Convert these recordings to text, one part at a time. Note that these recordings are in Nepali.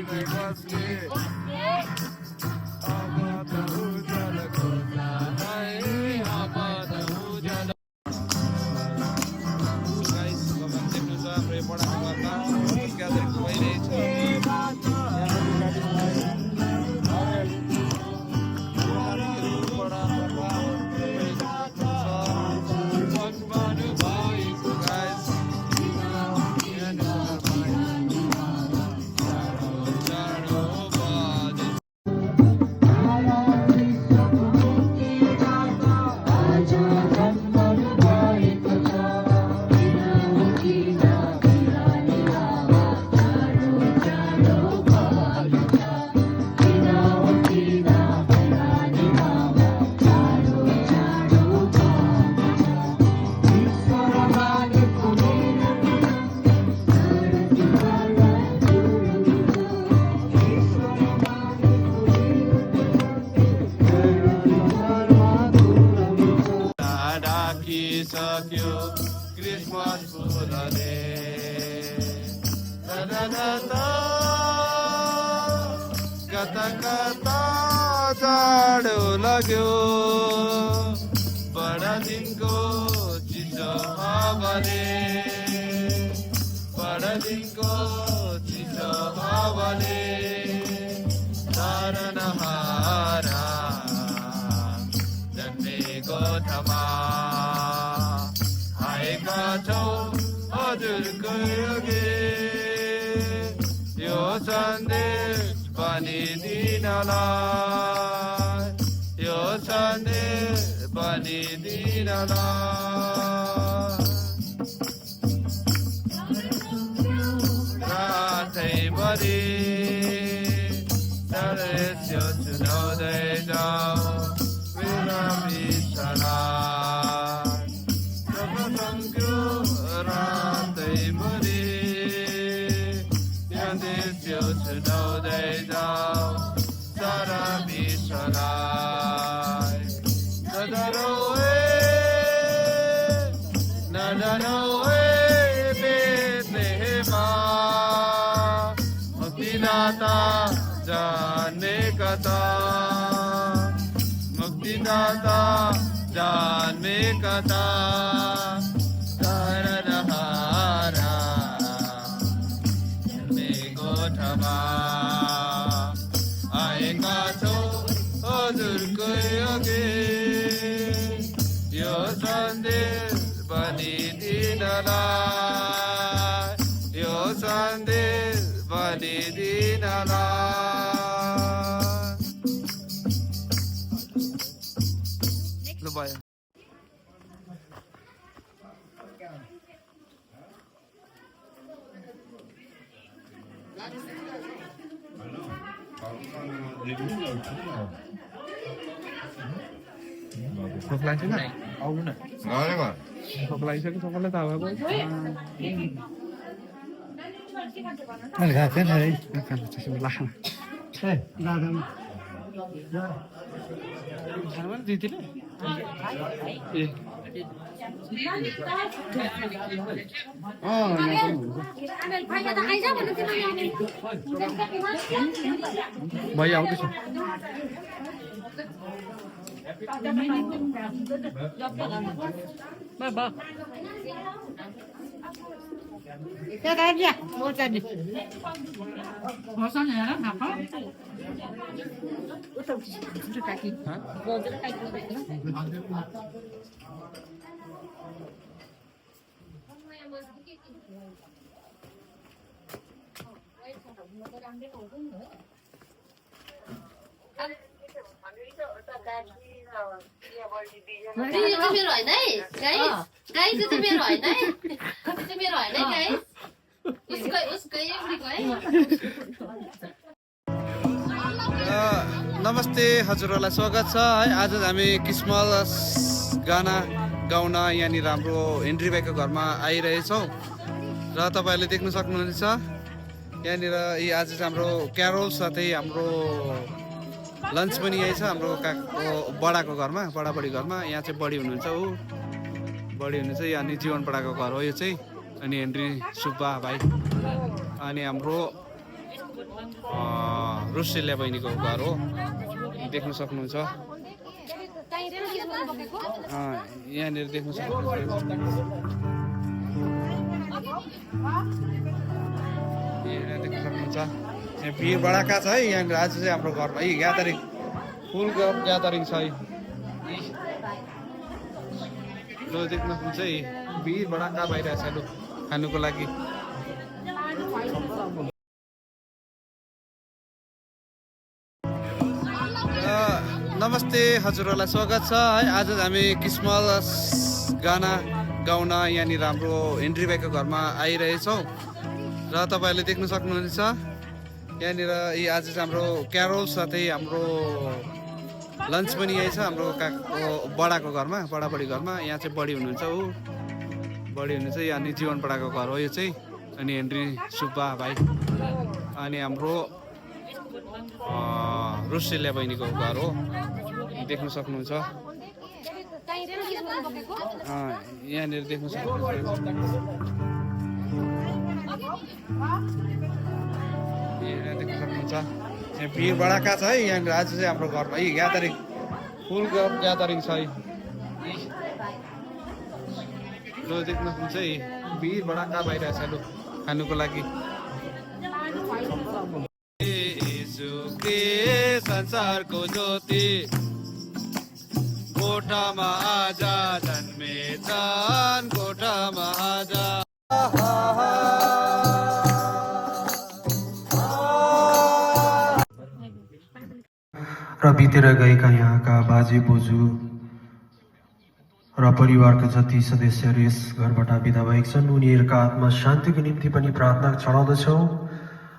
तिमी बस्ने अब त उज्यालोको समय अब त उज्यालो गाइस तपाईहरु देख्नुहुन्छ हाम्रो यो पढाको घरमा ग्यादरिङ भइरहेछ सक्यो क्रिसमस फुलले कता कता जाडो लाग्यो बडा दिनको चिसो हावाले बडा दिनको चिसो हावाले तारनहारा जन्मेको ठाउँमा आएका छौँ हजुरको योगी यो सन्देश पनि दिनलाई यो सन्देश पनि दिनलाई रातैभरि सदस्य सुनाउँदै जाऊ मेरा विषलाई रातैभरि सदस्य सुनाउँदै जाऊ सारा विश्वलाई नडराऊ बेथलेहेममा मुक्तिदाता जान्ने कता मुक्तिदाता जान्ने कता तारनहारा जन्मेको ठाउँमा आएका छौँ हजुरको योगी यो सन्देश पनि दिनलाई यो सन्देश पनि दिनलाई ल भयो भोक लाग्छ न आउनु न भोक लागिसक्यो सबैलाई त अब भाइ आउँदैछ मेरो होइन है गाइस गाइस त्यो मेरो होइन है त्यो मेरो होइन है गाइस उसकै एउटीको है नमस्ते हजुरहरूलाई स्वागत छ है आज हामी क्रिसमस गाना गाउन यहाँनिर हाम्रो हेनरी भाइको घरमा आइरहेछौँ र तपाईँहरूले देख्न सक्नुहुनेछ यहाँनिर आज चाहिँ हाम्रो क्यारोल साथै हाम्रो लन्च पनि यही छ हाम्रो बडाको घरमा बडाबडी घरमा यहाँ चाहिँ बडी हुनुहुन्छ ऊ बडी हुनुहुन्छ यो अनि जीवन बडाको घर हो यो चाहिँ अनि हेनरी सुब्बा भाइ अनि हाम्रो रुसेलिया बहिनीको घर हो, देख्न सक्नुहुन्छ। यहाँनिर देख्न सक्नुहुन्छ, यहाँ भिड बडाका छ है। यहाँनिर आज चाहिँ हाम्रो घरमा यी ग्यादरिङ, फुल ग्यादरिङ छ है। लु देख्न सक्नुहुन्छ है, भिड बडाका भइरहेछ लु खानुको लागि। नमस्ते, हजुरहरूलाई स्वागत छ है। आज हामी क्रिसमस गाना गाउन यहाँनिर हाम्रो हेनरी भाइको घरमा आइरहेछौँ र तपाईँहरूले देख्न सक्नुहुनेछ। यहाँनिर आज चाहिँ हाम्रो क्यारोल साथै हाम्रो लन्च पनि यही छ हाम्रो बडाको घरमा, बडाबडी घरमा। यहाँ चाहिँ बडी हुनुहुन्छ, ऊ बडी हुनुहुन्छ। अनि जीवन बडाको घर हो यो चाहिँ। अनि हेनरी सुब्बा भाइ, अनि हाम्रो रुसेलिया बहिनीको घर हो, देख्न सक्नुहुन्छ। यहाँनिर देख्न सक्नुहुन्छ, यहाँ भिड बडाका छ है। यहाँनिर आज चाहिँ हाम्रो घरमा यी ग्यादरिङ, फुल ग्यादरिङ छ है। लु देख्न सक्नुहुन्छ है, भिड बडाका भइरहेछ लु खानुको लागि। संसारको ज्योति कोठामा आजा जन्मेछन्, कोठामा आजा। र बितेर गएका यहाँका बाजे बोजू र परिवारका जति सदस्यहरू यस घरबाट बिदा भएका छन्, उनीहरूका आत्मा शान्तिको निम्ति पनि प्रार्थना चढाउँदछौँ।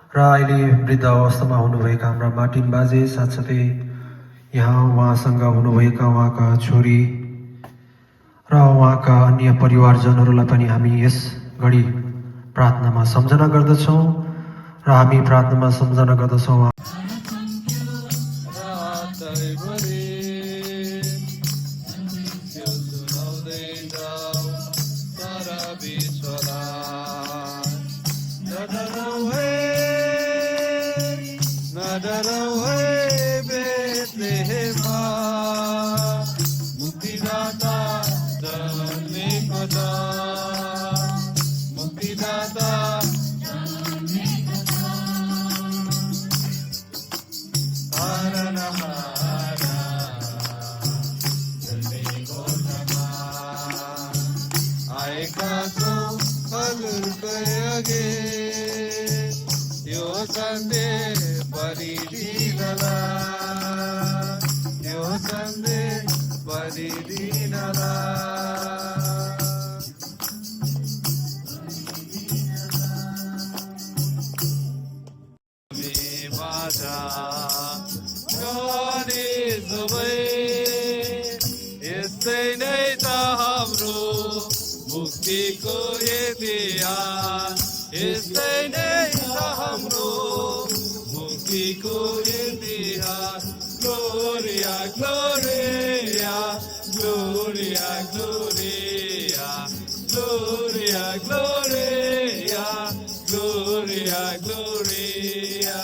र अहिले वृद्ध अवस्थामा हुनुभएका हाम्रा मार्टिन बाजे, साथसाथै यहाँ उहाँसँग हुनुभएका उहाँका छोरी र उहाँका अन्य परिवारजनहरूलाई पनि हामी यस घडी प्रार्थनामा सम्झना गर्दछौँ। र हामी प्रार्थनामा सम्झना गर्दछौँ मुक्तिको इतिहास, यस्तै नै छ हाम्रो मुक्तिको इतिहास। Gloria Gloria Gloria Gloria Gloria Gloria Gloria Gloria.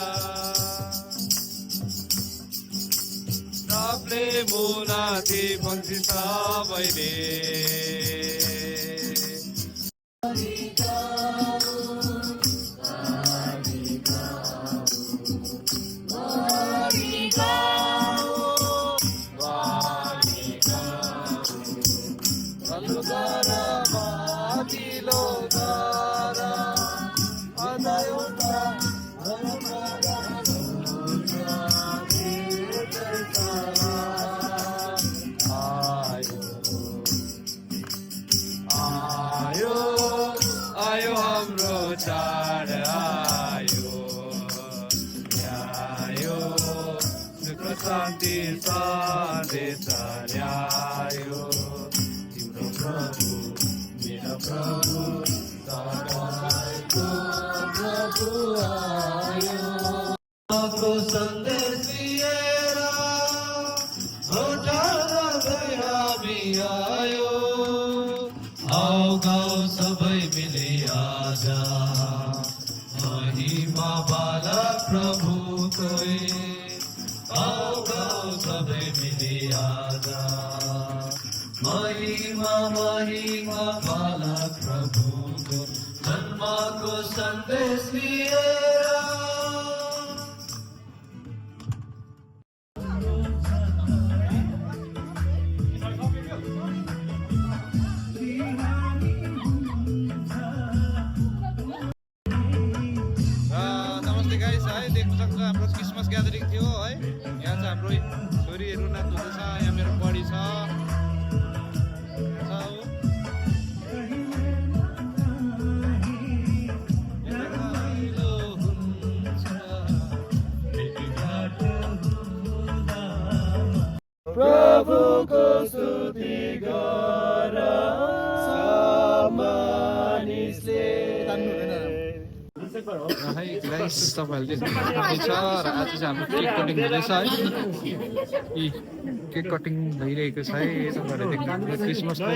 सबले मुनाथि पन्छी सबैले चाड आयो, ल्यायो सुख शान्ति सन्देश ल्यायो। तिम्रो प्रभु मेरो प्रभु सबैको प्रभु आयो। सन्देश लिएर हामी आयो। आऊ गाउँ सबै मिली आजा महिमा बाला प्रभुकै गाउँ गाउँ सबै मिली आज महिमा महिमा बालक प्रभुको जन्मको सन्देश लिएर नमस्ते गाइस है देख्न सक्छ हाम्रो क्रिसमस ग्यादरिङ थियो है यहाँ चाहिँ हाम्रो छोरीहरू नाच्नुहुँदैछ यहाँ मेरो बडी छ प्रभुको स्तुति गर मानिसले है गाइस तपाईँहरूले देख्नुहुन्छ र आज चाहिँ हाम्रो केक कटिङ हुँदैछ है यी केक कटिङ भइरहेको छ है तपाईँहरूले देख्नुहुन्छ क्रिसमसको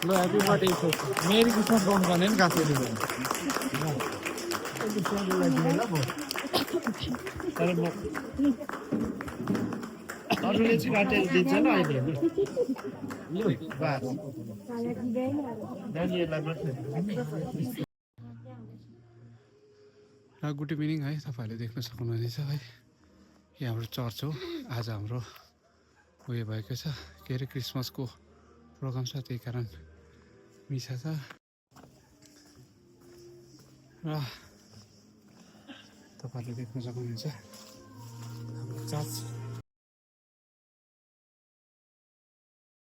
ल ह्याप्पी बर्थडे मेरी क्रिसमस गाउनु पर्ने नि काँसले अरूले चाहिँ काटेर दिन्छ न अहिले नानीहरूलाई मात्रै गुड इभिनिङ है तपाईँहरूले देख्न सक्नुहुनेछ है यहाँ हाम्रो चर्च हो आज हाम्रो उयो भएको छ के अरे क्रिसमसको प्रोग्राम छ त्यही कारण मिसा छ र तपाईँहरूले देख्न सक्नुहुन्छ हाम्रो चर्च